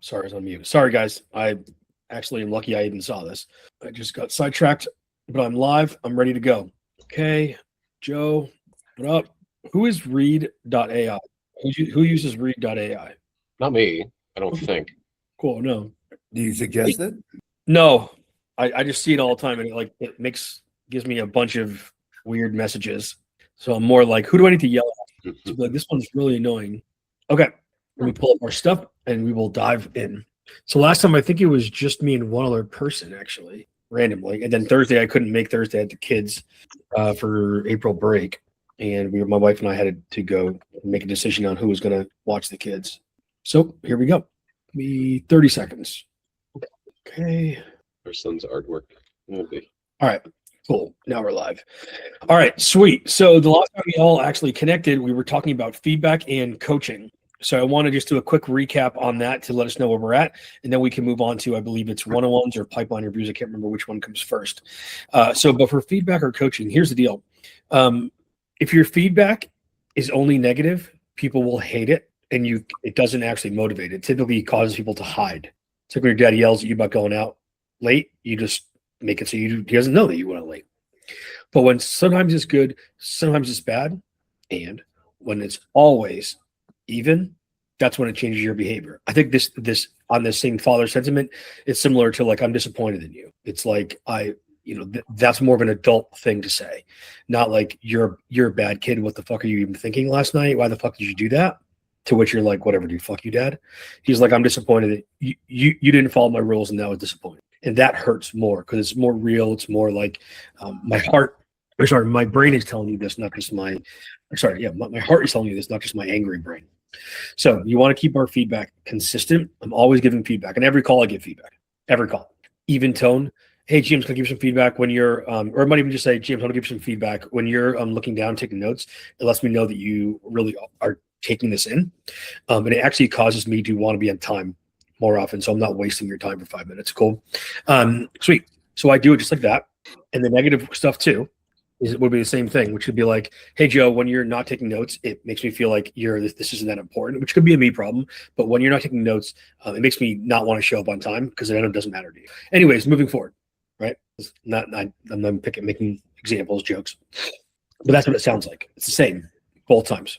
Sorry, I was on mute. Sorry, guys. I actually am lucky I even saw this. I just got sidetracked, but I'm live. I'm ready to go. Okay, Joe, what up? Who is read.ai? Who uses read.ai? Not me, I don't think. Cool. No. Do you suggest it? No. I just see it all the time, and it gives me a bunch of weird messages. So I'm more like, who do I need to yell at? So like, this one's really annoying. Okay. Let me pull up our stuff and we will dive in. So last time I think it was just me and one other person actually, randomly. And then Thursday I couldn't make Thursday. I had the kids for April break. And my wife and I had to go make a decision on who was going to watch the kids. So here we go. Give me 30 seconds. Okay. Our son's artwork. Maybe. All right. Cool. Now we're live. All right. Sweet. So the last time we all actually connected, we were talking about feedback and coaching. So I want to just do a quick recap on that to let us know where we're at. And then we can move on to, I believe it's one-on-ones or pipeline reviews. I can't remember which one comes first. But for feedback or coaching, here's the deal. If your feedback is only negative, people will hate it. And it doesn't actually motivate. It typically causes people to hide. It's like when your dad yells at you about going out late, you just make it so he doesn't know that you went out late. But when sometimes it's good, sometimes it's bad. And when it's always even, that's when it changes your behavior. I think this on this same father sentiment, it's similar to like, I'm disappointed in you. It's like that's more of an adult thing to say, not like you're a bad kid. What the fuck are you even thinking last night? Why the fuck did you do that? To which you're like, whatever, dude, fuck you, dad. He's like, I'm disappointed that you didn't follow my rules, and that was disappointing. And that hurts more because it's more real. It's more like my brain is telling you this, not just my heart is telling you this, not just my angry brain. So you want to keep our feedback consistent. I'm always giving feedback. And every call I give feedback. Every call. Even tone. Hey, James, can I give you some feedback when you're, or I might even just say, James, I want to give you some feedback. When you're looking down, taking notes, it lets me know that you really are taking this in. And it actually causes me to want to be on time more often. So I'm not wasting your time for 5 minutes. Cool. Sweet. So I do it just like that. And the negative stuff too would be the same thing, which would be like, hey, Joe, when you're not taking notes, it makes me feel like this isn't that important, which could be a me problem. But when you're not taking notes, it makes me not want to show up on time because then it doesn't matter to you. Anyways, moving forward, right? I'm not making examples, jokes, but that's what it sounds like. It's the same both times.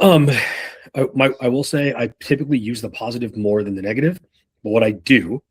I will say I typically use the positive more than the negative, but what I do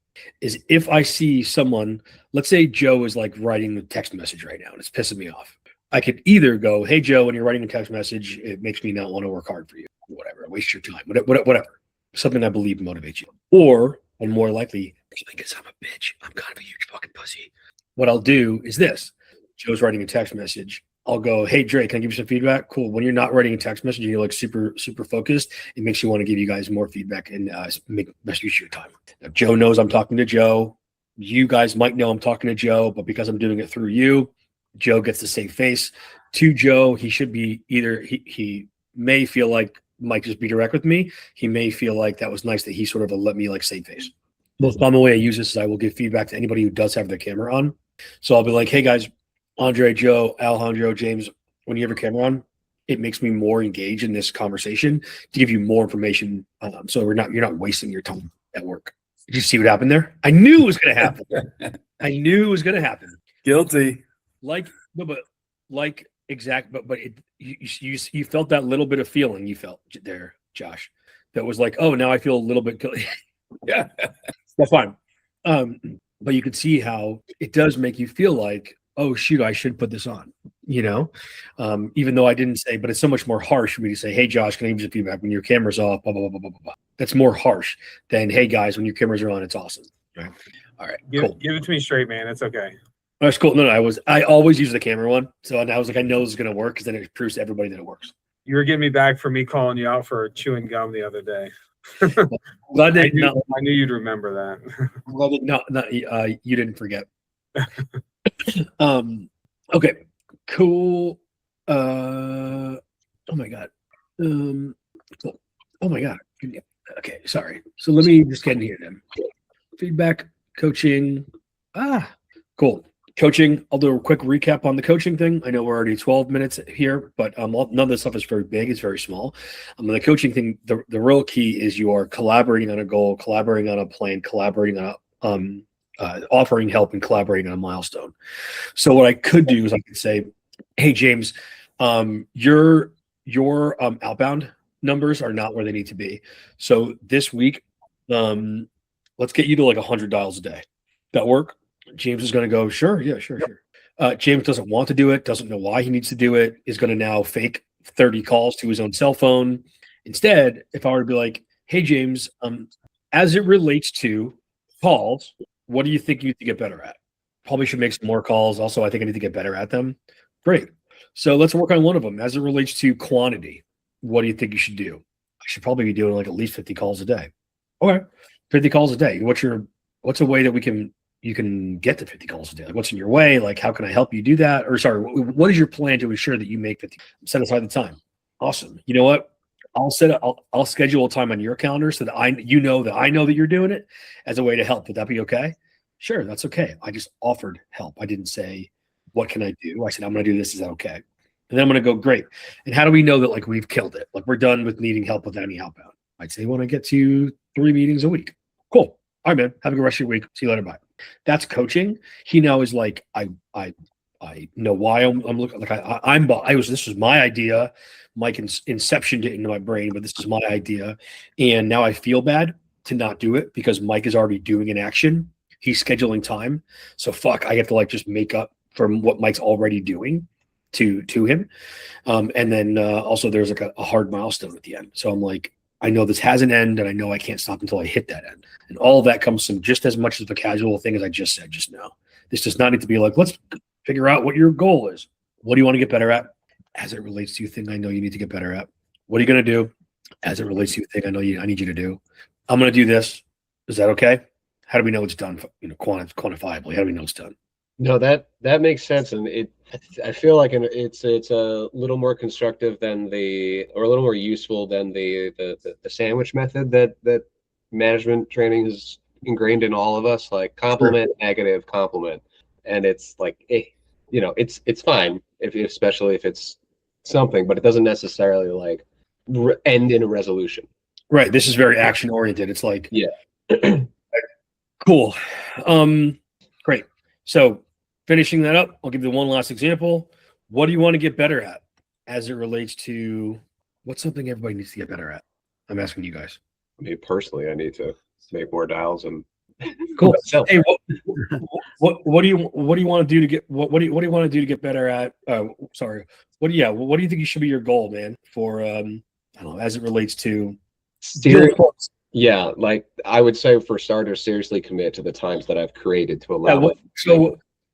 is if I see someone, let's say Joe is like writing a text message right now and it's pissing me off, I could either go, hey, Joe, when you're writing a text message, it makes me not want to work hard for you, whatever, waste your time, whatever, something I believe motivates you. Or, and more likely, because I'm a bitch, I'm kind of a huge fucking pussy. What I'll do is this: Joe's writing a text message. I'll go, hey, Drake, can I give you some feedback? Cool. When you're not writing a text message and you're like super, super focused, it makes you want to give you guys more feedback and make best use of your time. Now, Joe knows I'm talking to Joe. You guys might know I'm talking to Joe, but because I'm doing it through you, Joe gets to save face. To Joe, he should be he may feel like Mike just be direct with me. He may feel like that was nice that he sort of let me like save face. Most common way I use this is I will give feedback to anybody who does have their camera on. So I'll be like, hey, guys, Andre, Joe, Alejandro, James, when you have your camera on, it makes me more engaged in this conversation to give you more information. So you're not wasting your time at work. Did you see what happened there? I knew it was going to happen. I knew it was going to happen. Guilty. You felt that little bit of feeling you felt there, Josh. That was like, oh, now I feel a little bit guilty. Yeah, that's fine. But you could see how it does make you feel like, oh, shoot, I should put this on, even though I didn't say, but it's so much more harsh for me to say, hey, Josh, can I give you feedback when your camera's off, blah, blah, blah, blah, blah, blah. That's more harsh than, hey, guys, when your cameras are on, it's awesome. Right? All right, cool. Give it to me straight, man. It's okay. That's cool. No, I always use the camera one. So I was like, I know this is going to work because then it proves to everybody that it works. You were getting me back for me calling you out for chewing gum the other day. Glad I knew you'd remember that. Well, you didn't forget. Okay, cool. Oh my god. Cool. Oh my god. Okay, sorry. So let me just get in here then. Feedback, coaching. Cool. Coaching, I'll do a quick recap on the coaching thing. I know we're already 12 minutes here, but none of this stuff is very big. It's very small. The coaching thing, the real key is you are collaborating on a goal, collaborating on a plan, collaborating on offering help, and collaborating on a milestone. So what I could do is I could say, hey, James, your outbound numbers are not where they need to be. So this week, let's get you to like 100 dials a day. That work? James is going to go, sure. Yeah, sure. James doesn't want to do it, doesn't know why he needs to do it, is going to now fake 30 calls to his own cell phone. Instead, if I were to be like, hey, James, as it relates to calls, what do you think you need to get better at? Probably should make some more calls. Also, I think I need to get better at them. Great. So let's work on one of them. As it relates to quantity, what do you think you should do? I should probably be doing like at least 50 calls a day. Okay. 50 calls a day. What's a way that you can get to 50 calls a day? Like, what's in your way? Like, how can I help you do that? Or sorry, what is your plan to ensure that you make 50? Set aside the time. Awesome. You know what? I'll schedule a time on your calendar so that I know that you're doing it as a way to help. Would that be okay? Sure, that's okay. I just offered help. I didn't say, what can I do? I said, I'm going to do this. Is that okay? And then I'm going to go, great. And how do we know that like we've killed it? Like we're done with needing help with any outbound. I'd say, want to get to 3 meetings a week. Cool. All right, man. Have a good rest of your week. See you later. Bye. That's coaching. He now is like, I know why I'm looking like this was my idea. Mike inceptioned it into my brain, but this is my idea. And now I feel bad to not do it because Mike is already doing an action. He's scheduling time. So I have to like just make up for what Mike's already doing to him. And then also there's like a hard milestone at the end. So I'm like, I know this has an end and I know I can't stop until I hit that end. And all of that comes from just as much as the casual thing as I just said just now. This does not need to be like, let's figure out what your goal is. What do you want to get better at as it relates to a thing I know you need to get better at? What are you going to do as it relates to a thing I need you to do? I'm going to do this. Is that okay? How do we know it's done? Quantifiably, how do we know it's done? No, that makes sense, and I feel like it's a little more constructive than or a little more useful than the sandwich method that management training is ingrained in all of us. Like compliment, negative, compliment, and it's like it's fine especially if it's something, but it doesn't necessarily like end in a resolution. Right. This is very action oriented. It's like cool. Great. So finishing that up, I'll give you one last example. What do you want to get better at as it relates to what's something everybody needs to get better at? I'm asking you guys. I mean, personally, I need to make more dials and cool. Hey, what do you want to do to get what do you want to do to get better at? Sorry. What do you think should be your goal, man? For I don't know, as it relates to yeah, like I would say for starters, seriously commit to the times that I've created to allow.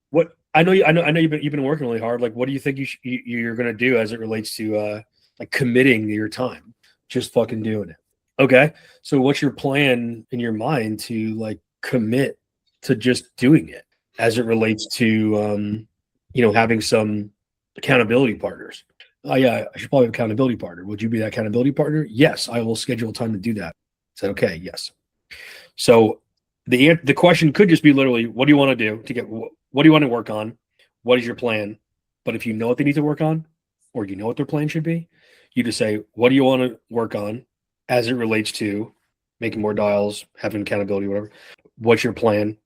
What I know you've been working really hard. Like, what do you think you're going to do as it relates to like committing your time? Just fucking doing it. Okay. So what's your plan in your mind to like commit to just doing it as it relates to having some accountability partners? I should probably have an accountability partner. Would you be that accountability partner? Yes, I will schedule time to do that. Is that okay? Yes. So the question could just be literally, what do you want to do to get, what do you want to work on? What is your plan? But if you know what they need to work on, or you know what their plan should be, you just say, what do you want to work on as it relates to making more dials, having accountability, whatever? What's your plan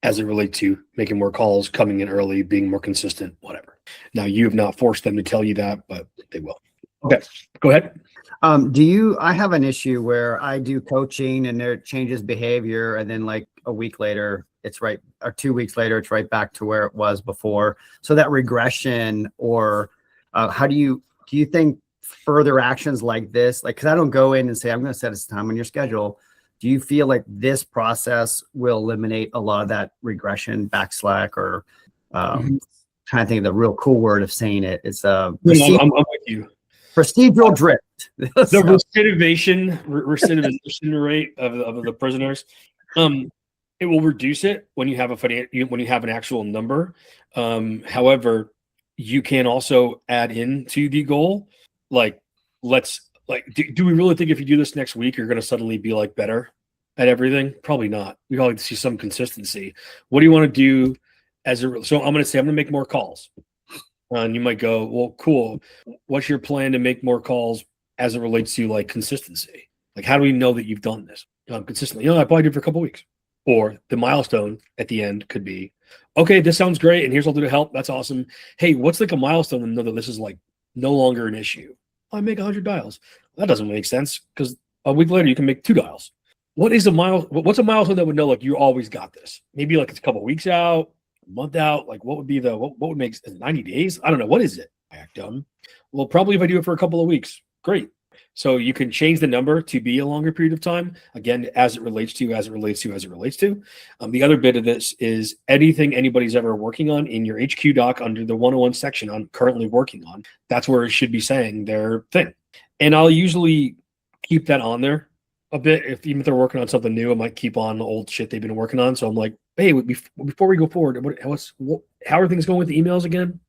as it relates to making more calls, coming in early, being more consistent, whatever? Now, you have not forced them to tell you that, but they will. Okay, go ahead. I have an issue where I do coaching and there changes behavior, and then like a week later, it's right, or 2 weeks later, it's right back to where it was before. So that regression, or how do you think further actions like this, like, because I don't go in and say, I'm going to set a time on your schedule. Do you feel like this process will eliminate a lot of that regression, backslack, or trying to think of the real cool word of saying it? It's I'm with you. Procedural drift. The recidivation rate of the prisoners, it will reduce it when you have when you have an actual number. However, you can also add into the goal, like, do we really think if you do this next week, you're going to suddenly be like better at everything? Probably not. We all like to see some consistency. What do you want to do so I'm going to say I'm going to make more calls. And you might go, well, cool. What's your plan to make more calls as it relates to like consistency? Like, how do we know that you've done this consistently? I probably did for a couple of weeks. Or the milestone at the end could be, okay, this sounds great, and here's what I'll do to help. That's awesome. Hey, what's like a milestone and know that this is like no longer an issue? I make 100 dials. That doesn't make sense because a week later you can make 2 dials. What's a milestone that would know like you always got this? Maybe like it's a couple of weeks out, a month out. Like what would be what would make 90 days? I don't know. What is it? I act dumb. Well, probably if I do it for a couple of weeks, great. So you can change the number to be a longer period of time. Again, as it relates to. The other bit of this is anything anybody's ever working on in your HQ doc under the 101 section I'm currently working on. That's where it should be saying their thing. And I'll usually keep that on there a bit. Even if they're working on something new, I might keep on the old shit they've been working on. So I'm like, hey, before we go forward, how are things going with the emails again?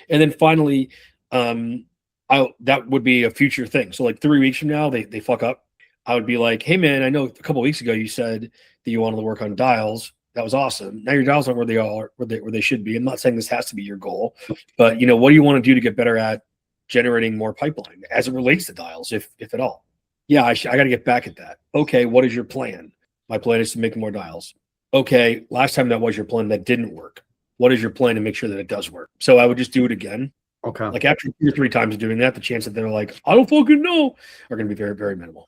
And then finally, that would be a future thing. So like 3 weeks from now, they fuck up. I would be like, hey man, I know a couple of weeks ago you said that you wanted to work on dials. That was awesome. Now your dials aren't where they are, where they should be. I'm not saying this has to be your goal, but what do you want to do to get better at generating more pipeline as it relates to dials, if at all? Yeah, I got to get back at that. Okay, what is your plan? My plan is to make more dials. Okay, last time that was your plan that didn't work. What is your plan to make sure that it does work? So I would just do it again. Okay. Like after 2 or 3 times of doing that, the chance that they're like, I don't fucking know, are going to be very, very minimal.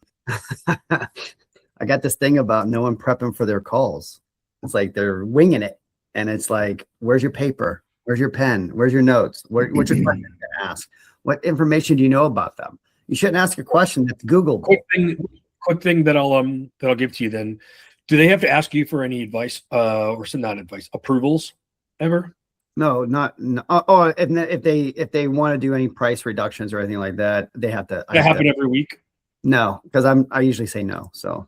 I got this thing about no one prepping for their calls. It's like they're winging it. And it's like, where's your paper? Where's your pen? Where's your notes? What's your question to ask? What information do you know about them? You shouldn't ask a question that's Google. Quick thing that I'll give to you then. Do they have to ask you for any advice or some not advice, approvals ever? No, not. Oh, if they want to do any price reductions or anything like that, they have to. That happen every week? No, because I usually say no. So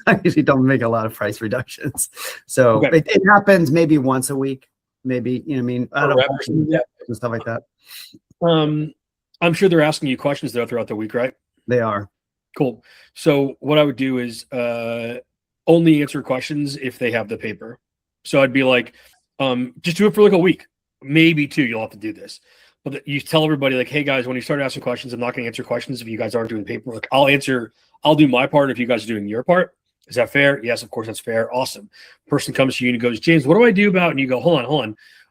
I usually don't make a lot of price reductions. So okay. it happens maybe once a week, maybe, I mean, I don't know, and stuff like that. I'm sure they're asking you questions though throughout the week, right? They are. Cool. So what I would do is only answer questions if they have the paper. So I'd be like, just do it for like a week, maybe 2. You'll have to do this, but you tell everybody like, hey guys, when you start asking questions, I'm not going to answer questions if you guys aren't doing paperwork. I'll do my part if you guys are doing your part. Is that fair? Yes, of course that's fair. Awesome. Person comes to you and goes, James, what do I do about? And you go, hold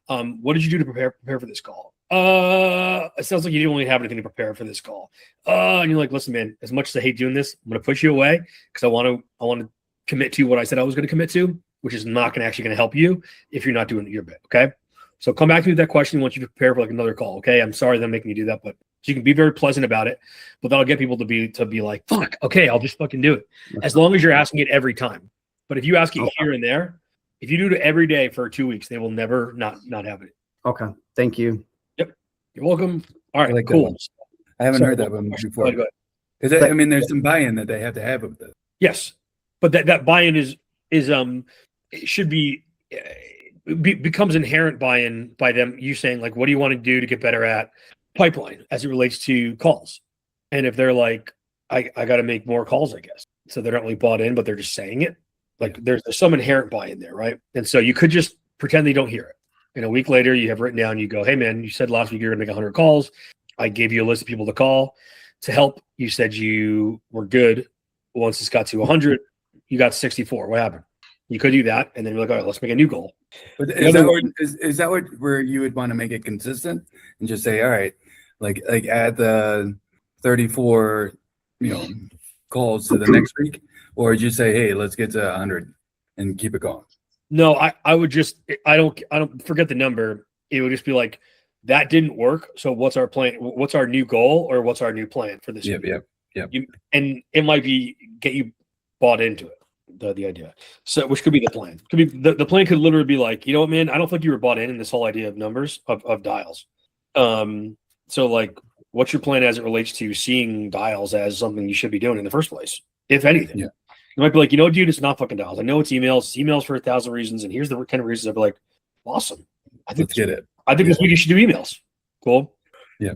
on. What did you do to prepare for this call? It sounds like you didn't really have anything to prepare for this call. And you're like, listen, man, as much as I hate doing this, I'm going to push you away because I want to commit to what I said I was going to commit to, which is not going to help you if you're not doing your bit. Okay. So come back to me with that question once you prepare for like another call. Okay. I'm sorry that I'm making you do that, but so you can be very pleasant about it, but that'll get people to be like, fuck, okay, I'll just fucking do it. As long as you're asking it every time. But if you ask it here and there, if you do it every day for 2 weeks, they will never not have it. Okay. Thank you. Yep. You're welcome. All right. I like that Cool. one. I haven't heard that one before. Go ahead. Because I mean, there's some buy-in that they have to have with this. Yes, but that buy-in is it should be becomes inherent buy-in by them. You saying like, what do you want to do to get better at pipeline as it relates to calls? And if they're like, I got to make more calls, I guess. So they're not really bought in, but they're just saying it. Like there's some inherent buy-in there, right? And so you could just pretend they don't hear it. And a week later, you have written down, you go, hey man, you said last week you're gonna make 100 calls. I gave you a list of people to call to help. You said you were good. Once it's got to 100, you got 64. What happened? You could do that, and then you're like, all right, let's make a new goal. But is that where you would want to make it consistent and just say, all right, like add the 34, calls to the next week, or just say, hey, let's get to 100 and keep it going? No, I would just I don't forget the number. It would just be like that didn't work. So what's our plan? What's our new goal, or what's our new plan for this? Yep. And it might be get you bought into it. The idea. So which could be the plan. Could be the plan could literally be like, you know what, man, I don't think you were bought in this whole idea of numbers of dials. So like what's your plan as it relates to seeing dials as something you should be doing in the first place, if anything? Yeah. You might be like, dude, it's not fucking dials. I know it's emails for 1,000 reasons, and here's the 10 reasons. I'd be like, awesome. Let's get it. I think this week you should do emails. Cool. Yeah.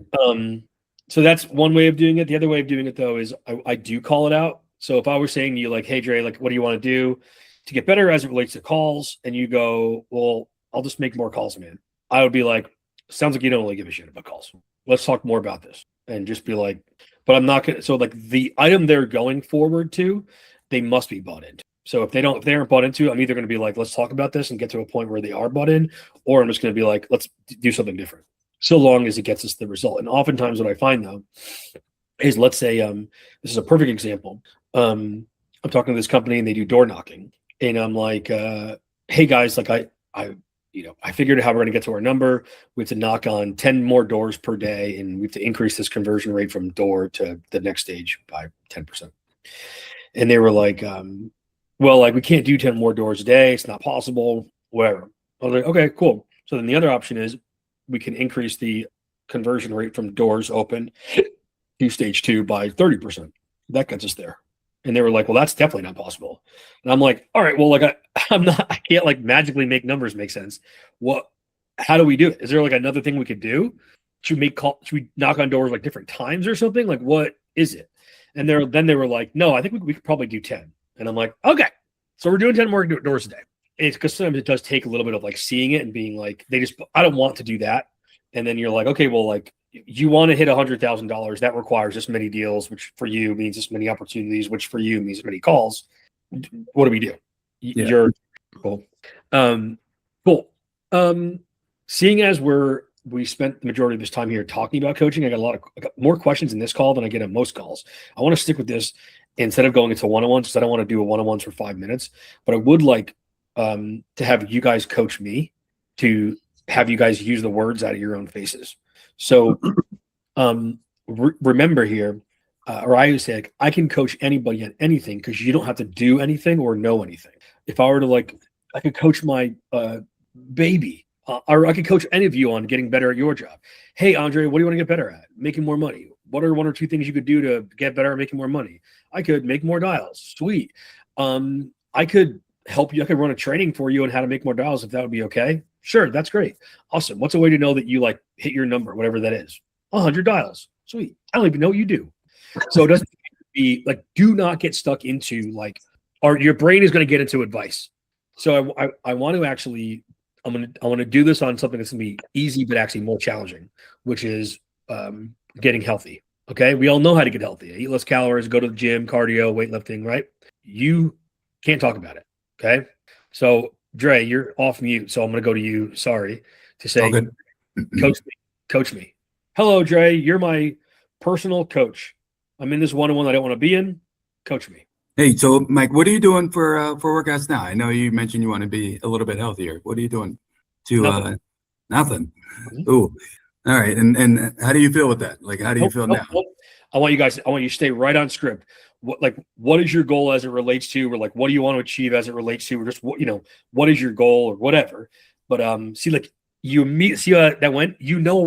So that's one way of doing it. The other way of doing it though is I do call it out. So if I was saying to you like, hey Dre, like what do you want to do to get better as it relates to calls? And you go, well, I'll just make more calls, man. I would be like, sounds like you don't really give a shit about calls. Let's talk more about this. And just be like, but I'm not gonna. So like the item they're going forward to, they must be bought into. So if they aren't bought into, I'm either going to be like, let's talk about this and get to a point where they are bought in, or I'm just going to be like, let's do something different. So long as it gets us the result. And oftentimes what I find though is, let's say this is a perfect example. I'm talking to this company and they do door knocking, and I'm like, hey guys, like I figured out how we're going to get to our number. We have to knock on 10 more doors per day, and we have to increase this conversion rate from door to the next stage by 10%. And they were like, well, like we can't do 10 more doors a day. It's not possible, whatever. I was like, okay, cool. So then the other option is we can increase the conversion rate from doors open to stage 2 by 30%. That gets us there. And they were like, well, that's definitely not possible. And I'm like, all right, well, like I can't like magically make numbers make sense. How do we do it? Is there like another thing we could do? Should we knock on doors like different times or something? Like, what is it? And then they were like, no, I think we could probably do 10. And I'm like, okay, so we're doing 10 more doors a day. It's because sometimes it does take a little bit of like seeing it and being like, I don't want to do that. And then you're like, okay, well, like you want to hit $100,000, that requires this many deals, which for you means this many opportunities, which for you means this many calls. What do we do? Yeah. You're cool. Cool. Seeing as we spent the majority of this time here talking about coaching, I got more questions in this call than I get on most calls. I want to stick with this instead of going into one-on-ones, because I don't want to do a one-on-ones for 5 minutes, but I would like to have you guys coach me, to have you guys use the words out of your own faces. So remember here, or I always say, like, I can coach anybody on anything because you don't have to do anything or know anything. If I were to I could coach my baby, or I could coach any of you on getting better at your job. Hey, Andre, what do you want to get better at? Making more money. What are 1 or 2 things you could do to get better at making more money? I could make more dials. Sweet. I could help you. I could run a training for you on how to make more dials if that would be okay. Sure, that's great. Awesome. What's a way to know that you like hit your number, whatever that is? 100 dials. Sweet. I don't even know what you do. So it doesn't be like, do not get stuck into like, or your brain is going to get into advice. So I want to actually, I want to do this on something that's going to be easy, but actually more challenging, which is getting healthy. Okay. We all know how to get healthy. Eat less calories, go to the gym, cardio, weightlifting, right? You can't talk about it. Okay. So Dre, you're off mute. So I'm going to go to you. Sorry to say, coach me. Hello, Dre. You're my personal coach. I'm in this one-on-one I don't want to be in. Coach me. Hey, so Mike, what are you doing for workouts now? I know you mentioned you want to be a little bit healthier. What are you doing to nothing? Ooh. All right. And how do you feel with that? Like, how do you feel now? I want you to stay right on script. What is your goal as it relates to, or like, what do you want to achieve as it relates to, or just what is your goal or whatever. But you see how that went,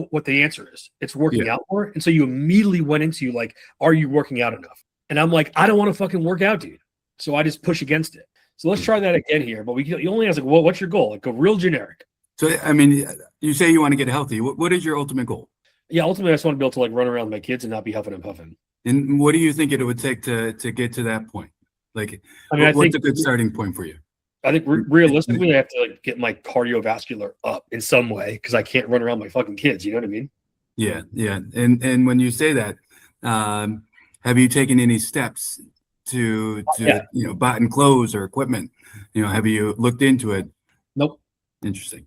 what the answer is. It's working out more. And so you immediately went into like, are you working out enough? And I'm like, I don't want to fucking work out, dude. So I just push against it. So let's try that again here. But you only ask like, well, what's your goal? Like, go real generic. So, I mean, you say you want to get healthy. What is your ultimate goal? Yeah, ultimately, I just want to be able to like run around with my kids and not be huffing and puffing. And what do you think it would take to get to that point? Like, I mean, what's a good starting point for you? I think realistically, I have to like get my cardiovascular up in some way because I can't run around my fucking kids. You know what I mean? Yeah, yeah. And when you say that, have you taken any steps to buy clothes or equipment? Have you looked into it? Nope. Interesting.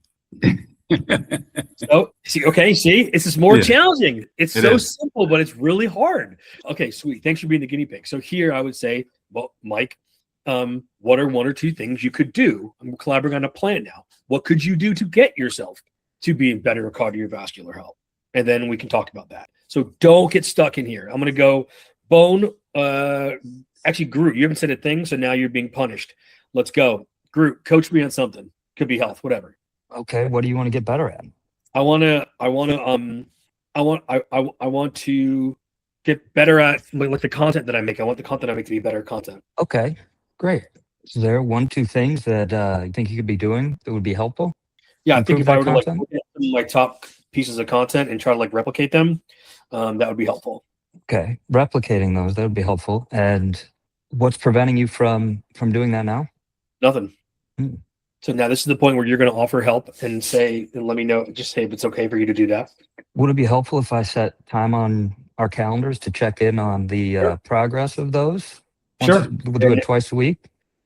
So this is more challenging. It's so simple, but it's really hard. Okay, sweet. Thanks for being the guinea pig. So here I would say, well, Mike, what are 1 or 2 things you could do? I'm collaborating on a plan now. What could you do to get yourself to be in better cardiovascular health? And then we can talk about that. So don't get stuck in here. I'm going to go Bone. Actually, Groot, you haven't said a thing, so now you're being punished. Let's go. Groot, coach me on something. Could be health, whatever. Okay, what do you want to get better at? I want to get better at like the content that I make. I want the content I make to be better content. Okay, great. Is there 1, 2 things that you think you could be doing that would be helpful? Yeah, I think if I were to like content? look at some of my top pieces of content and try to like replicate them, that would be helpful. Okay, replicating those, that would be helpful. And what's preventing you from doing that now? Nothing. So now this is the point where you're going to offer help and say, and let me know, just say if it's okay for you to do that. Would it be helpful if I set time on our calendars to check in on the progress of those? Sure. We'll do it twice a week.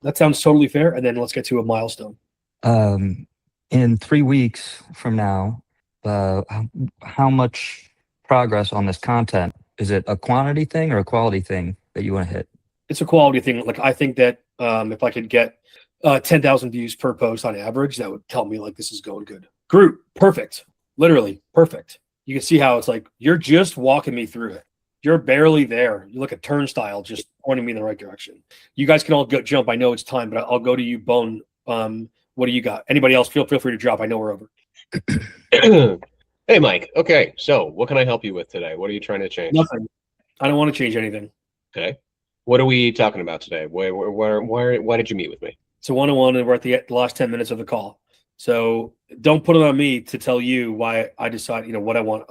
That sounds totally fair. And then let's get to a milestone. In 3 weeks from now, how much progress on this content? Is it a quantity thing or a quality thing that you want to hit? It's a quality thing. Like I think that if I could get 10,000 views per post on average, that would tell me like this is going good. Group, perfect. Literally perfect. You can see how it's like you're just walking me through it. You're barely there. You look at turnstile, just pointing me in the right direction. You guys can all go jump. I know it's time, but I'll go to you, Bone. What do you got? Anybody else? Feel free to drop. I know we're over. Hey, Mike. Okay, so what can I help you with today? What are you trying to change? Nothing. I don't want to change anything. Okay. What are we talking about today? Why did you meet with me? It's a one-on-one, and we're at the last 10 minutes of the call. So don't put it on me to tell you why I decide, what I want,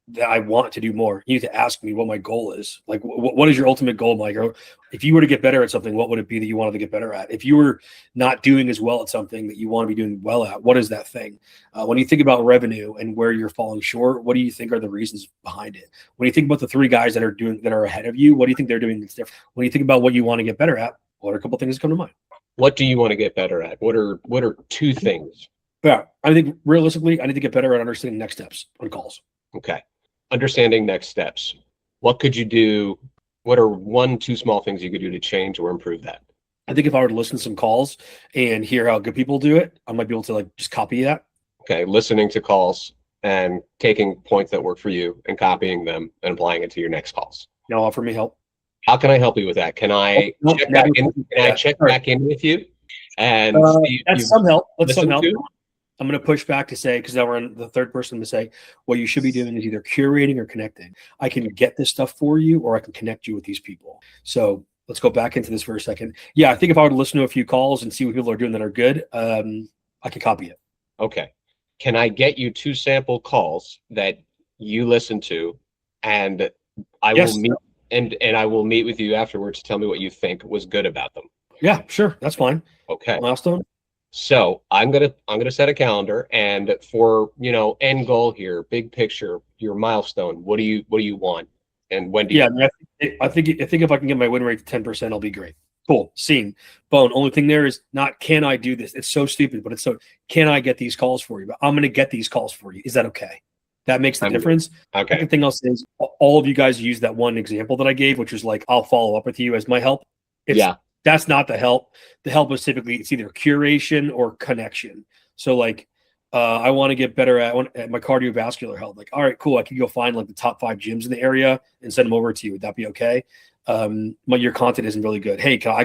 that I want to do more. You need to ask me what my goal is. Like, what is your ultimate goal, Mike? Or if you were to get better at something, what would it be that you wanted to get better at? If you were not doing as well at something that you want to be doing well at, what is that thing? When you think about revenue and where you're falling short, what do you think are the reasons behind it? When you think about the 3 guys that are ahead of you, what do you think they're doing that's different? When you think about what you want to get better at, what are a couple things that come to mind? What do you want to get better at? What are 2 things? Yeah, I think realistically, I need to get better at understanding next steps on calls. Okay. Understanding next steps. What could you do? What are 1, 2 small things you could do to change or improve that? I think if I were to listen to some calls and hear how good people do it, I might be able to like just copy that. Okay. Listening to calls and taking points that work for you and copying them and applying it to your next calls. Now offer me help. How can I help you with that? Can I check back in? Can I check back in with you? And see if That's some help. Let's some listened help. to? I'm going to push back to say, because now we're on the third person to say, what you should be doing is either curating or connecting. I can get this stuff for you, or I can connect you with these people. So let's go back into this for a second. Yeah, I think if I were to listen to a few calls and see what people are doing that are good, I could copy it. Okay. Can I get you 2 sample calls that you listen to, and I Yes. will meet and I will meet with you afterwards to tell me what you think was good about them. Yeah, sure. That's fine. Okay. Milestone. So I'm gonna set a calendar, and for end goal here, big picture, your milestone. What do you want, and when do you? Yeah, I think if I can get my win rate to 10%, I'll be great. Cool. Scene. Bone. Only thing there is not can I do this? It's so stupid, but it's so can I get these calls for you? But I'm going to get these calls for you. Is that okay? That makes the difference. Okay. Second thing I'll say is all of you guys use that one example that I gave, which was like I'll follow up with you as my help. That's not the help. The help is typically it's either curation or connection. So like I want to get better at my cardiovascular health. Like, all right, cool. I can go find like the top 5 gyms in the area and send them over to you. Would that be okay? Your content isn't really good. Hey, I'm going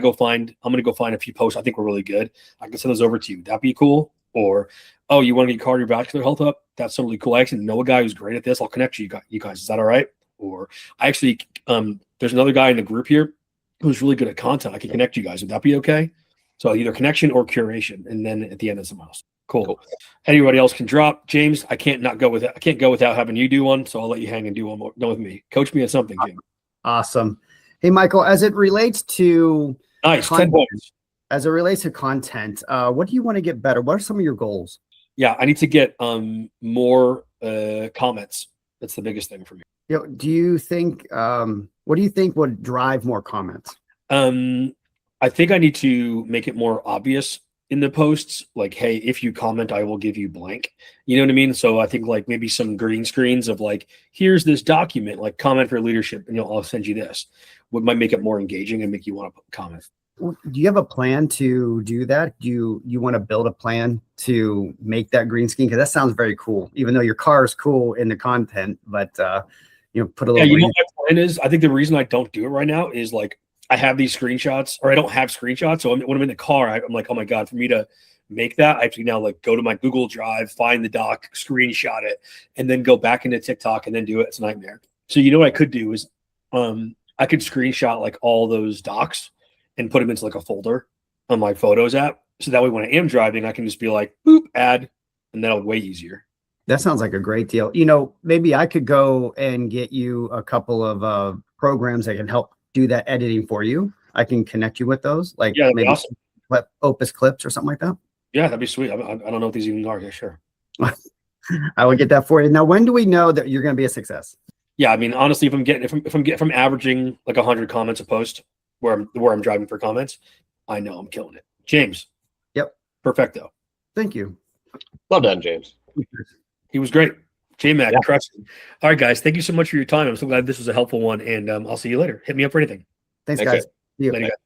to go find a few posts I think were really good. I can send those over to you. Would that be cool? Or, oh, you want to get cardiovascular health up? That's totally cool. I actually know a guy who's great at this. I'll connect you guys. Is that all right? Or I actually, there's another guy in the group here who's really good at content. I can connect you guys. Would that be okay? So either connection or curation. And then at the end, it's something else. Cool. Anybody else can drop. James, I can't go without having you do one. So I'll let you hang and do one more. Done with me. Coach me at something, James. Awesome. Hey, Michael, as it relates to Nice. content, 10 points. as it relates to content, what do you want to get better? What are some of your goals? Yeah, I need to get more comments. That's the biggest thing for me. Do you think what do you think would drive more comments? I think I need to make it more obvious in the posts, like, hey, if you comment, I will give you blank. You know what I mean? So I think like maybe some green screens of like, here's this document, like comment for leadership, and I'll send you this. What might make it more engaging and make you want to comment. Do you have a plan to do that? Do you want to build a plan to make that green screen? Because that sounds very cool, even though your car is cool in the content, but put a little. Yeah, what my plan is. I think the reason I don't do it right now is like I have these screenshots, or I don't have screenshots. So when I'm in the car, I'm like, oh my God, for me to make that, I have to now like go to my Google Drive, find the doc, screenshot it, and then go back into TikTok and then do it. It's a nightmare. So what I could do is I could screenshot like all those docs and put them into like a folder on my Photos app. So that way when I am driving, I can just be like, boop, add, and that'll be way easier. That sounds like a great deal. Maybe I could go and get you a couple of programs that can help do that editing for you. I can connect you with those. Like, Yeah, maybe awesome. Opus clips or something like that. Yeah, that'd be sweet. I don't know what these even are. Yeah, sure. I will get that for you. Now, when do we know that you're going to be a success? Yeah, I mean, honestly, if I'm averaging like 100 comments a post where I'm driving for comments, I know I'm killing it. James. Yep. Perfecto. Thank you. Well done, James. He was great. J-Mac, Yeah. crushed it. All right, guys. Thank you so much for your time. I'm so glad this was a helpful one, and I'll see you later. Hit me up for anything. Thanks, Thanks, guys. See you. Later, guys.